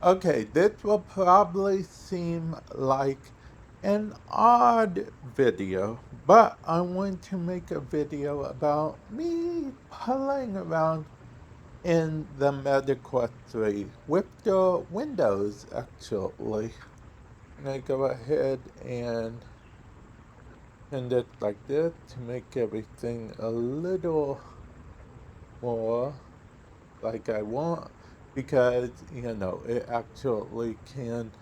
Okay, this will probably seem like an odd video, but I want to make a video about me playing around in the MetaQuest 3 with the Windows actually. I'm gonna go ahead and send it like this to make everything a little more like I want because it actually can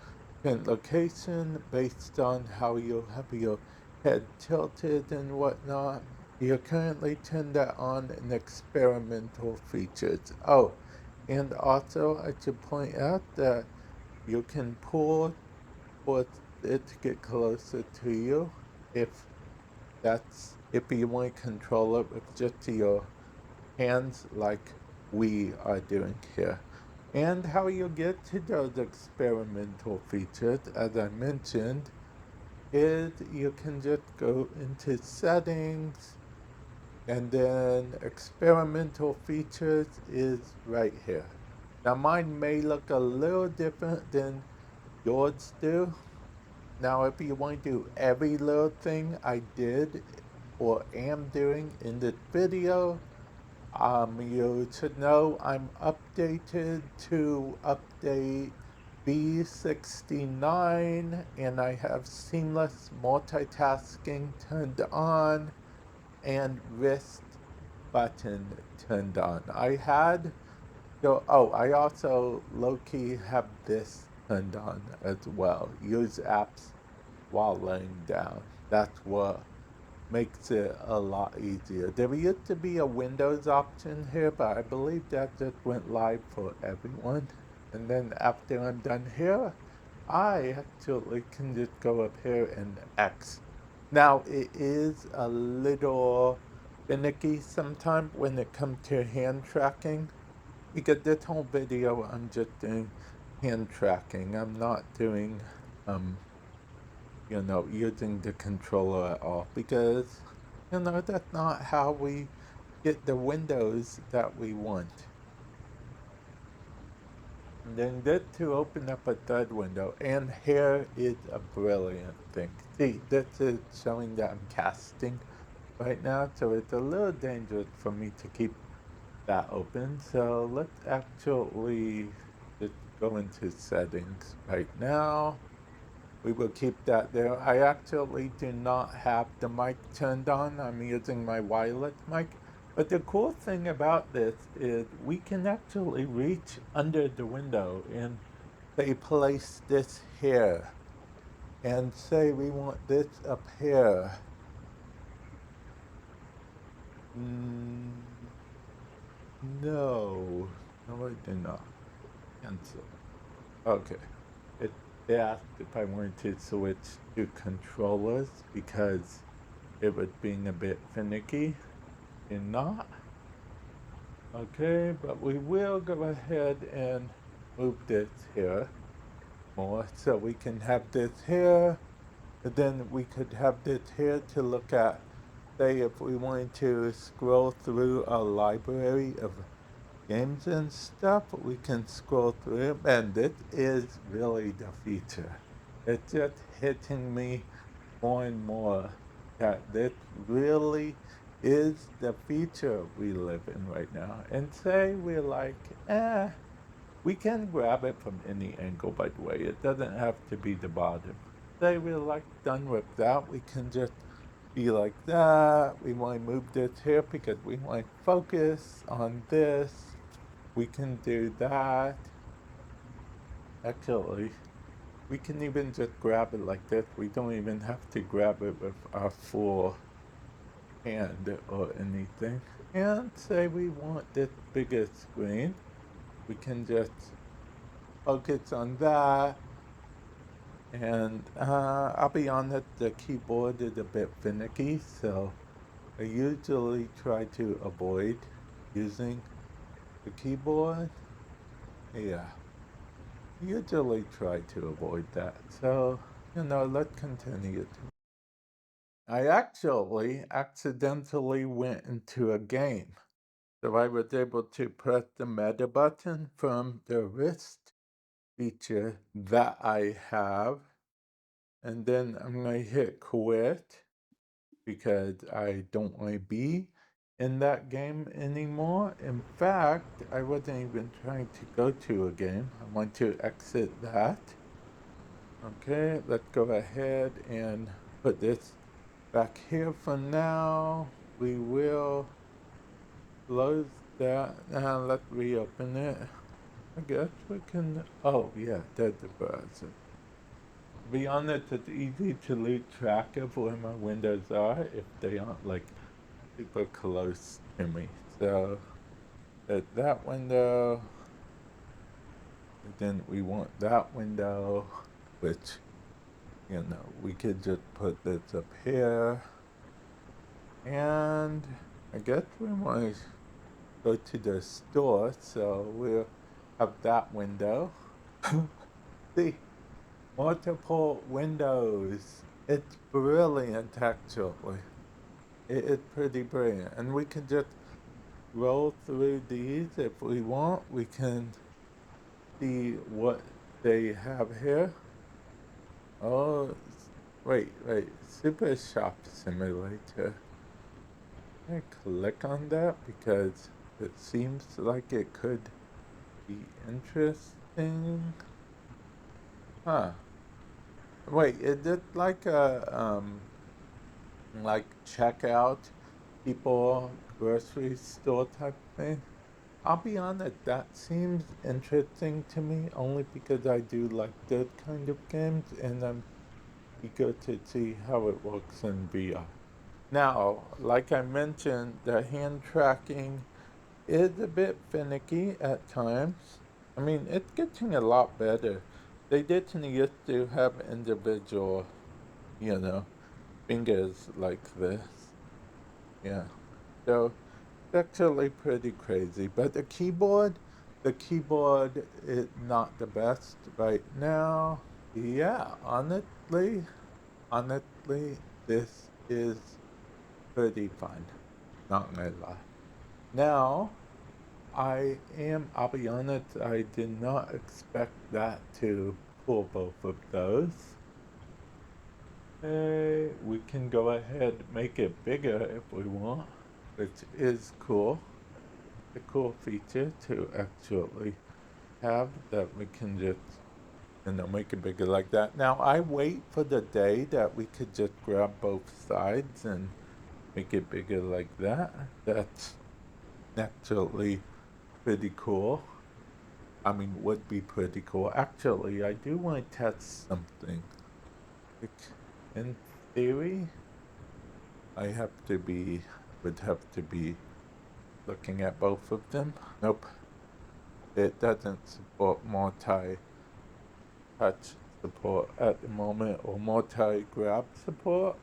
pin location based on how you have your head tilted and whatnot. You currently turn that on in experimental features. Oh, and also I should point out that you can pull for it to get closer to you if if you want to control it with just your hands like we are doing here. And how you get to those experimental features, as I mentioned, is you can just go into settings and then experimental features is right here. Now mine may look a little different than yours do. Now if you want to do every little thing I did or am doing in this video, you should know I'm updated to update B69 and I have seamless multitasking turned on and wrist button turned on. I also low-key have this turned on as well. Use apps while laying down. That's what makes it a lot easier. There used to be a Windows option here, but I believe that just went live for everyone. And then after I'm done here, I actually can just go up here and X. Now, it is a little finicky sometimes when it comes to hand tracking, because this whole video I'm just doing hand tracking. I'm not doing um using the controller at all because, that's not how we get the windows that we want. And then get to open up a third window, and here is a brilliant thing. See, this is showing that I'm casting right now, so it's a little dangerous for me to keep that open. So let's actually just go into settings right now. We will keep that there. I actually do not have the mic turned on. I'm using my wireless mic. But the cool thing about this is we can actually reach under the window and say place this here and say we want this up here. Mm, no, no, I do not. Cancel. Okay. It, it asked if I wanted to switch to controllers because it was being a bit finicky and not. Okay, but we will go ahead and move this here more so we can have this here. And then we could have this here to look at, say, if we wanted to scroll through a library of games and stuff, we can scroll through it. And this is really the feature. It's just hitting me more and more that this really is the feature we live in right now. And say we're like, we can grab it from any angle, by the way. It doesn't have to be the bottom. Say we're like done with that, we can just be like that. We want to move this here because we want to focus on this. We can do that. Actually, we can even just grab it like this. We don't even have to grab it with our full hand or anything. And say we want this bigger screen. We can just focus on that. And I'll be honest, the keyboard is a bit finicky, so I usually try to avoid using the keyboard. Yeah, usually try to avoid that. So, let's continue. I actually accidentally went into a game. So I was able to press the meta button from the wrist feature that I have. And then I'm going to hit quit because I don't want to be in that game anymore. In fact, I wasn't even trying to go to a game. I want to exit that. Okay, let's go ahead and put this back here for now. We will close that. Now let's reopen it. I guess we can. Oh, yeah, there's the browser. To be honest, it's easy to lose track of where my windows are if they aren't like super close to me. So at that window, then we want that window, which, we could just put this up here. And I guess we want to go to the store, so we'll have that window. See, multiple windows. It's brilliant, actually. It is pretty brilliant. And we can just roll through these if we want. We can see what they have here. Oh, wait. Super Shop Simulator. I click on that because it seems like it could be interesting. Huh. Wait, is it like a like checkout people grocery store type thing? I'll be honest, that seems interesting to me only because I do like those kind of games and I'm eager to see how it works in VR. Now, like I mentioned, the hand tracking is a bit finicky at times. I mean, it's getting a lot better. They didn't used to have individual, you know, fingers like this. Yeah. So it's actually pretty crazy. But the keyboard is not the best right now. Yeah, honestly, this is pretty fun. Not gonna lie. Now, I'll be honest, I did not expect that to pull both of those. We can go ahead and make it bigger if we want, which is cool. A cool feature to actually have that we can just, make it bigger like that. Now, I wait for the day that we could just grab both sides and make it bigger like that. That's actually pretty cool. I mean, would be pretty cool. Actually, I do want to test something. Like, in theory, would have to be looking at both of them. Nope, it doesn't support multi-touch support at the moment or multi-grab support.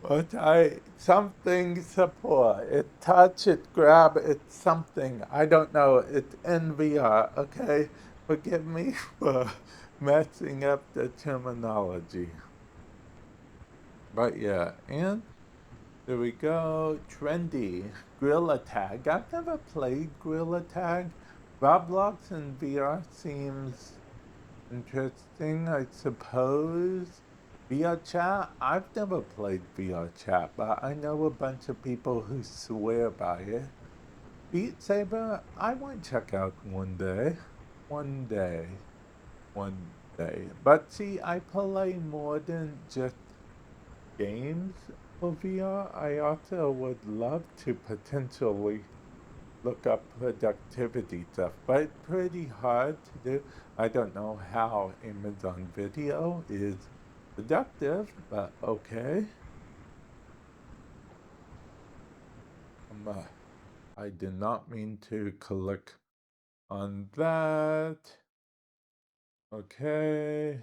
Multi something support. It touch, it grab, it's something. I don't know. It's NVR, okay? Forgive me for messing up the terminology. But yeah, and there we go. Trendy. Gorilla Tag. I've never played Gorilla Tag. Roblox and VR seems interesting, I suppose. VR chat? I've never played VR chat, but I know a bunch of people who swear by it. Beat Saber? I might check out one day. One day. One day. But see, I play more than just games for VR. I also would love to potentially look up productivity stuff, but it's pretty hard to do. I don't know how Amazon Video is productive, but okay. I did not mean to click on that. Okay.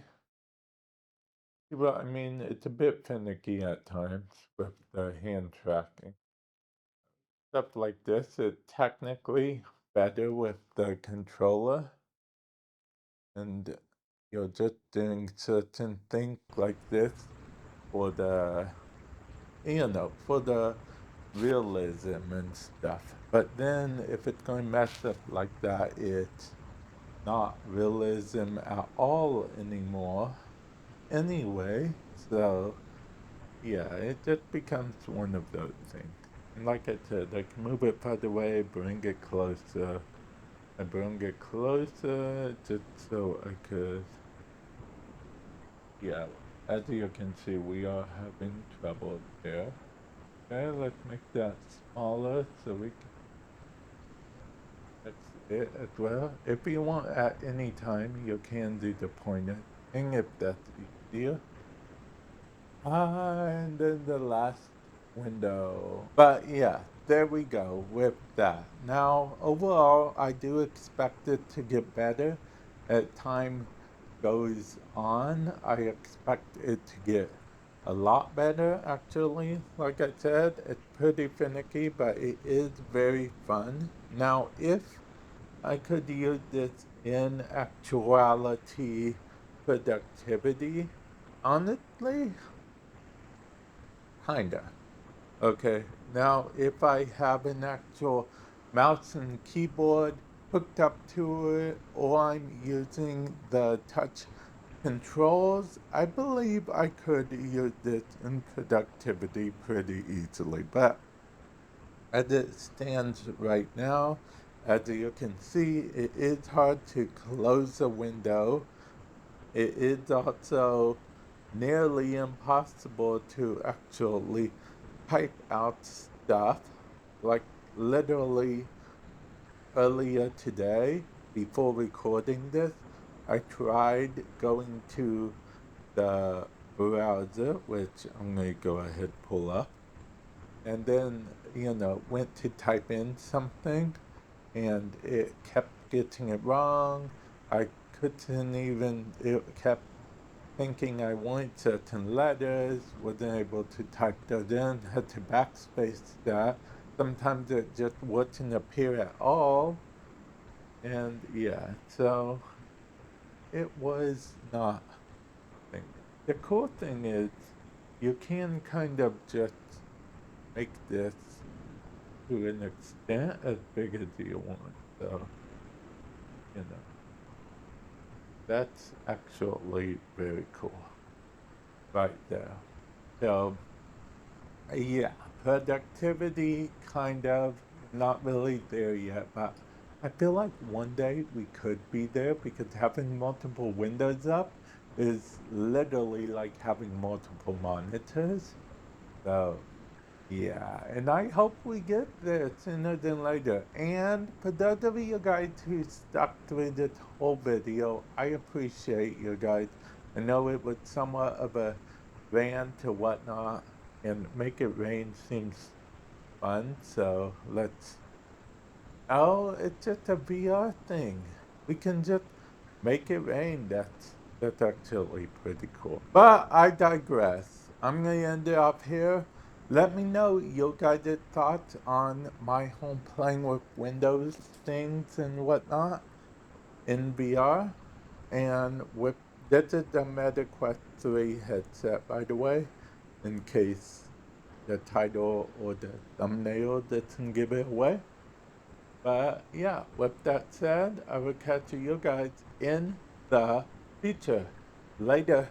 Well, I mean, it's a bit finicky at times with the hand tracking. Stuff like this, it's technically better with the controller. And you're just doing certain things like this for the, for the realism and stuff. But then if it's going to mess up like that, not realism at all anymore. Anyway, so yeah, it just becomes one of those things. And like I said, I can move it further away, bring it closer. I bring it closer just so I could, yeah, as you can see, we are having trouble there. Okay, let's make that smaller so we can, that's it as well. If you want at any time, you can do the pointer thing if that's easier. And then the last window. But yeah, there we go with that. Now, overall, I do expect it to get better as time goes on. I expect it to get a lot better, actually. Like I said, it's pretty finicky, but it is very fun. Now, if I could use this in actuality productivity, honestly, kinda. Okay, now if I have an actual mouse and keyboard hooked up to it, or I'm using the touch controls, I believe I could use this in productivity pretty easily. But as it stands right now, as you can see, it is hard to close a window. It is also nearly impossible to actually type out stuff. Like literally earlier today, before recording this, I tried going to the browser, which I'm going to go ahead and pull up, and then, went to type in something, and it kept getting it wrong. I couldn't even, it kept thinking I wanted certain letters, wasn't able to type those in, had to backspace that. Sometimes it just wouldn't appear at all. And yeah, so it was not a thing. The cool thing is you can kind of just make this to an extent as big as you want. So, you know, that's actually very cool right there. So yeah, productivity kind of not really there yet, but I feel like one day we could be there because having multiple windows up is literally like having multiple monitors. So yeah, and I hope we get there sooner than later. And for those of you guys who stuck through this whole video, I appreciate you guys. I know it was somewhat of a rant or whatnot, and Make It Rain seems fun, so let's. Oh, it's just a VR thing. We can just make it rain. That's actually pretty cool. But I digress. I'm gonna end it off here. Let me know your guys' thoughts on my home playing with Windows things and whatnot in VR. And with this is the Meta Quest 3 headset, by the way, in case the title or the thumbnail doesn't give it away. But yeah, with that said, I will catch you guys in the future. Later.